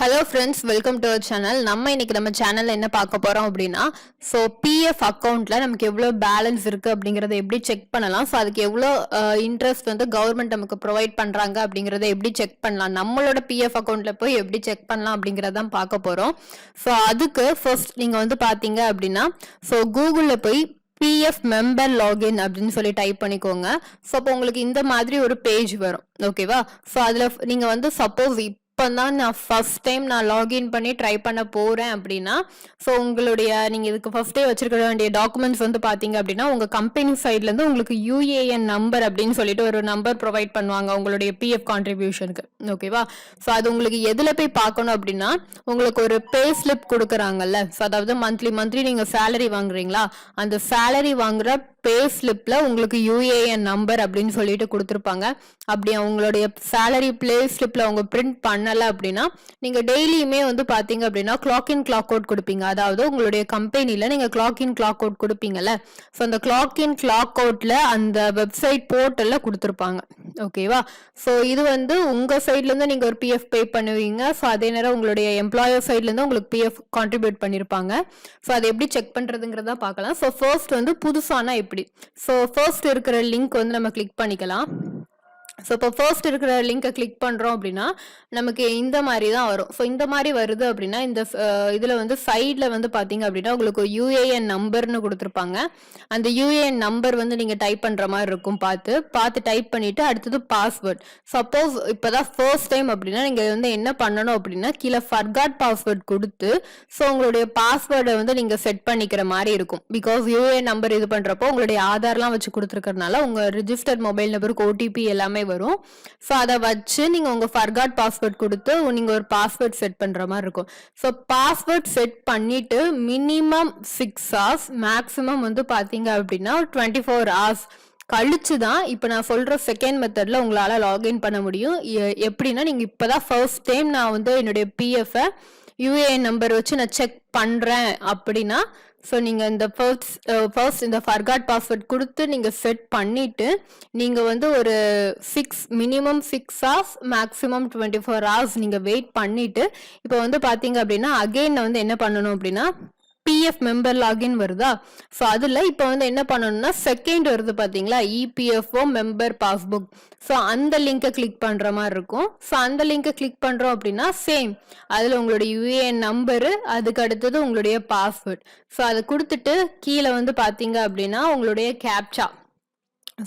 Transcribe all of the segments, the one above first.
Hello friends, welcome to our channel. நம்ம சேனல்ல என்ன பார்க்க போறோம் அப்படின்னா, ஸோ பிஎஃப் அக்கௌண்ட்ல நமக்கு எவ்வளோ பேலன்ஸ் இருக்கு அப்படிங்கறத எப்படி செக் பண்ணலாம், ஸோ அதுக்கு எவ்வளோ இன்ட்ரெஸ்ட் வந்து கவர்மெண்ட் நமக்கு ப்ரொவைட் பண்றாங்க அப்படிங்கறத எப்படி செக் பண்ணலாம், நம்மளோட பிஎஃப் அக்கௌண்ட்ல போய் எப்படி செக் பண்ணலாம் அப்படிங்கறதான் பார்க்க போறோம். ஸோ அதுக்கு ஃபர்ஸ்ட் நீங்க வந்து பாத்தீங்க அப்படின்னா, ஸோ கூகுள்ல போய் பிஎஃப் மெம்பர் லாகின் அப்படின்னு சொல்லி டைப் பண்ணிக்கோங்க. ஸோ அப்போ உங்களுக்கு இந்த மாதிரி ஒரு பேஜ் வரும், ஓகேவா? ஸோ அதுல நீங்க வந்து சப்போஸ் இப்போ தான் நான் ஃபர்ஸ்ட் டைம் லாகின் பண்ணி ட்ரை பண்ண போறேன் அப்படின்னா, ஸோ உங்களுடைய நீங்க இதுக்கு ஃபர்ஸ்டே வச்சிருக்க வேண்டிய டாக்குமெண்ட்ஸ் வந்து பாத்தீங்க அப்படின்னா, உங்க கம்பெனி சைட்ல இருந்து உங்களுக்கு யூஏஎன் நம்பர் அப்படின்னு சொல்லிட்டு ஒரு நம்பர் ப்ரொவைட் பண்ணுவாங்க உங்களுடைய பிஎஃப் கான்ட்ரிபியூஷனுக்கு, ஓகேவா? ஸோ அது உங்களுக்கு எதுல போய் பார்க்கணும் அப்படின்னா, உங்களுக்கு ஒரு பே ஸ்லிப் கொடுக்குறாங்கல்ல, ஸோ அதாவது மந்த்லி நீங்க சேலரி வாங்குறீங்களா, அந்த சேலரி வாங்குற பே ஸ்லிப்ல உங்களுக்கு யூஏஎன் நம்பர் அப்படின்னு சொல்லிட்டு கொடுத்துருப்பாங்க. அப்படி அவங்களுடைய சேலரி பே ஸ்லிப்ல அவங்க பிரிண்ட் பண்ணல அப்படின்னா, நீங்க டெய்லியுமே வந்து பாத்தீங்க அப்படின்னா கிளாக் இன் கிளாக் அவுட் கொடுப்பீங்க. அதாவது உங்களுடைய கம்பெனில நீங்க கிளாக் இன் கிளாக் அவுட் கொடுப்பீங்கல்ல, ஸோ அந்த கிளாக் இன் கிளாக் அவுட்ல அந்த வெப்சைட் போர்ட்டல்ல கொடுத்துருப்பாங்க, ஓகேவா? ஸோ இது வந்து உங்க சைட்ல இருந்து நீங்க ஒரு பிஎஃப் பே பண்ணுவீங்க. ஸோ அதே நேரம் உங்களுடைய எம்ப்ளாயர் சைட்ல இருந்து உங்களுக்கு பிஎஃப் கான்ட்ரிபியூட் பண்ணிருப்பாங்க. ஸோ அதை எப்படி செக் பண்றதுங்கிறத பார்க்கலாம். ஸோ ஃபர்ஸ்ட் வந்து புதுசானா எப்படி, ஸோ ஃபர்ஸ்ட் இருக்கிற லிங்க் வந்து நம்ம கிளிக் பண்ணிக்கலாம். ஸோ இப்போ ஃபர்ஸ்ட் இருக்கிற லிங்கை கிளிக் பண்ணுறோம் அப்படின்னா நமக்கு இந்த மாதிரி தான் வரும். ஸோ இந்த மாதிரி வருது அப்படின்னா இந்த இதில் வந்து சைடில் வந்து பார்த்தீங்க அப்படின்னா உங்களுக்கு யூஏஎன் நம்பர்னு கொடுத்துருப்பாங்க. அந்த யூஏஎன் நம்பர் வந்து நீங்கள் டைப் பண்ணுற மாதிரி இருக்கும். பார்த்து டைப் பண்ணிவிட்டு அடுத்தது பாஸ்வேர்ட். சப்போஸ் இப்போ தான் ஃபர்ஸ்ட் டைம் அப்படின்னா நீங்கள் வந்து என்ன பண்ணணும் அப்படின்னா கீழே ஃபர்காட் பாஸ்வேர்ட் கொடுத்து ஸோ உங்களுடைய பாஸ்வேர்டை வந்து நீங்கள் செட் பண்ணிக்கிற மாதிரி இருக்கும். பிகாஸ் யூஏஎன் நம்பர் இது பண்ணுறப்போ உங்களுடைய ஆதார்லாம் வச்சு கொடுத்துருக்கறனால உங்கள் ரிஜிஸ்டர்ட் மொபைல் நம்பருக்கு ஓடிபி எல்லாமே வரும். ஸோ அதை வச்சு நீங்கள் உங்கள் ஃபர்காட் பாஸ்வேர்ட் கொடுத்து நீங்கள் ஒரு பாஸ்வேர்ட் செட் பண்ணுற மாதிரி இருக்கும். ஸோ பாஸ்வேர்ட் செட் பண்ணிட்டு மினிமம் 6 hours, மேக்ஸிமம் வந்து பார்த்தீங்க அப்படின்னா 24 hours கழிச்சு தான் இப்போ நான் சொல்கிற செகண்ட் மெத்தடில் உங்களால் லாகின் பண்ண முடியும். எப்படின்னா நீங்கள் இப்போ தான் ஃபர்ஸ்ட் டைம் நான் வந்து என்னுடைய பிஎஃப்பை யூஏஎன் நம்பர் வச்சு நான் செக் பண்ணுறேன் அப்படின்னா, ஸோ நீங்கள் இந்த ஃபர்ஸ்ட் இந்த ஃபர்காட் பாஸ்வேர்ட் கொடுத்து நீங்கள் செட் பண்ணிவிட்டு நீங்கள் வந்து ஒரு மினிமம் 6 hours, மேக்ஸிமம் 24 hours நீங்கள் வெயிட் பண்ணிவிட்டு இப்போ வந்து பார்த்தீங்க அப்படின்னா அகெயின் வந்து என்ன பண்ணணும் அப்படின்னா பிஎஃப் மெம்பர் லாகின் வருதா, ஸோ அதில் இப்போ வந்து என்ன பண்ணணும்னா செகண்ட் வருது பார்த்தீங்களா, இபிஎஃப்ஓ மெம்பர் பாஸ்புக். ஸோ அந்த லிங்கை கிளிக் பண்ணுற மாதிரி இருக்கும். ஸோ அந்த லிங்கை கிளிக் பண்ணுறோம் அப்படின்னா சேம் அதில் உங்களுடைய யூஏஎன் நம்பரு, அதுக்கு அடுத்தது உங்களுடைய பாஸ்வேர்ட். ஸோ அதை கொடுத்துட்டு கீழே வந்து பார்த்தீங்க அப்படின்னா உங்களுடைய கேப்சா,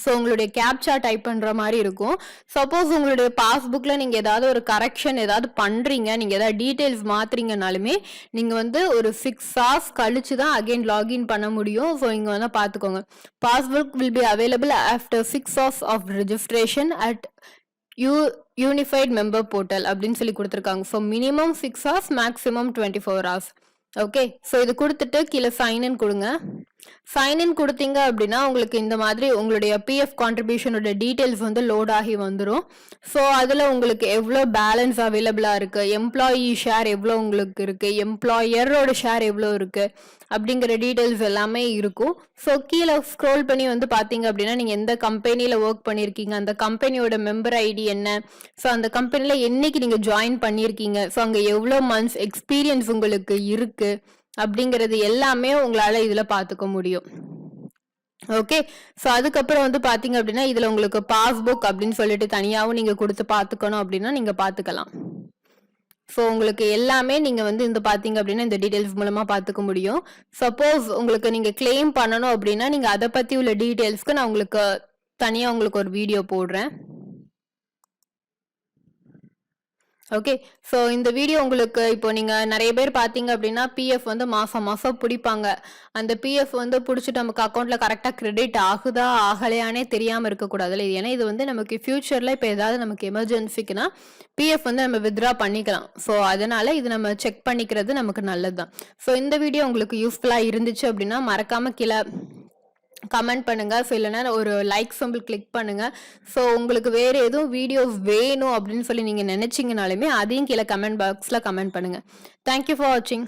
ஸோ உங்களுடைய கேப்சா டைப் பண்ணுற மாதிரி இருக்கும். சப்போஸ் உங்களுடைய பாஸ்புக்கில் நீங்கள் ஏதாவது ஒரு கரெக்ஷன் ஏதாவது பண்ணுறீங்க, நீங்கள் ஏதாவது டீட்டெயில்ஸ் மாற்றுறீங்கனாலுமே நீங்கள் வந்து ஒரு 6 hours கழிச்சு தான் அகெயின் லாகின் பண்ண முடியும். ஸோ இங்கே வந்து பார்த்துக்கோங்க, passbook will be available after 6 hours of registration at unified member portal அப்படின்னு சொல்லி கொடுத்துருக்காங்க. So minimum 6 hours, maximum 24 hours. Okay, so இது கொடுத்துட்டு கீழே சைன்இன் கொடுங்க. சைன்இன் கொடுத்தீங்க அப்படின்னா உங்களுக்கு இந்த மாதிரி உங்களுடைய பிஎஃப் கான்ட்ரிபியூஷனோட டீட்டெயில்ஸ் வந்து லோட் ஆகி வந்துடும். ஸோ அதில் உங்களுக்கு எவ்வளோ பேலன்ஸ் அவைலபிளாக இருக்குது, எம்ப்ளாயி ஷேர் எவ்வளோ உங்களுக்கு இருக்குது, எம்ப்ளாயரோட ஷேர் எவ்வளோ இருக்குது அப்படிங்கிற டீட்டெயில்ஸ் எல்லாமே இருக்கும். ஸோ கீழே ஸ்க்ரோல் பண்ணி வந்து பார்த்தீங்க அப்படின்னா நீங்கள் எந்த கம்பெனியில் ஒர்க் பண்ணியிருக்கீங்க, அந்த கம்பெனியோட மெம்பர் ஐடி என்ன, ஸோ அந்த கம்பெனியில் என்னைக்கு நீங்கள் ஜாயின் பண்ணியிருக்கீங்க, ஸோ அங்கே எவ்வளோ மந்த்ஸ் எக்ஸ்பீரியன்ஸ் உங்களுக்கு இருக்குது அப்படிங்கிறது எல்லாமே உங்களால இதுல பாத்துக்க முடியும். ஓகே, ஸோ அதுக்கப்புறம் வந்து பாத்தீங்க அப்படின்னா இதுல உங்களுக்கு பாஸ்புக் அப்படின்னு சொல்லிட்டு தனியாகவும் நீங்க கொடுத்து பாத்துக்கணும் அப்படின்னா நீங்க பாத்துக்கலாம். ஸோ உங்களுக்கு எல்லாமே நீங்க வந்து இந்த பாத்தீங்க அப்படின்னா இந்த டீடைல்ஸ் மூலமா பாத்துக்க முடியும். சப்போஸ் உங்களுக்கு நீங்க கிளைம் பண்ணணும் அப்படின்னா நீங்க அதை பத்தி உள்ள டீடைல்ஸ்க்கு நான் உங்களுக்கு தனியா உங்களுக்கு ஒரு வீடியோ போடுறேன். ஓகே, ஸோ இந்த வீடியோ உங்களுக்கு இப்போ நீங்கள் நிறைய பேர் பார்த்தீங்க அப்படின்னா பிஎஃப் வந்து மாதம் பிடிப்பாங்க. அந்த பிஎஃப் வந்து பிடிச்சிட்டு நமக்கு அக்கௌண்ட்டில் கரெக்டாக கிரெடிட் ஆகுதா ஆகலையானே தெரியாமல் இருக்கக்கூடாதுல்ல. ஏன்னா இது வந்து நமக்கு ஃபியூச்சரில் இப்போ ஏதாவது நமக்கு எமர்ஜென்சிக்குன்னா பிஎஃப் வந்து நம்ம வித்ட்ரா பண்ணிக்கலாம். ஸோ அதனால் இது நம்ம செக் பண்ணிக்கிறது நமக்கு நல்லது தான். ஸோ இந்த வீடியோ உங்களுக்கு யூஸ்ஃபுல்லாக இருந்துச்சு அப்படின்னா மறக்காமல் கீழே கமெண்ட் பண்ணுங்க. ஸோ இல்லைன்னா ஒரு லைக் சிம்பிள் கிளிக் பண்ணுங்க. ஸோ உங்களுக்கு வேறு எதுவும் வீடியோஸ் வேணும் அப்படின்னு சொல்லி நீங்கள் நினைச்சீங்கனாலுமே அதையும் கீழே கமெண்ட் பாக்ஸில் கமெண்ட் பண்ணுங்க. தேங்க்யூ ஃபார் வாட்சிங்.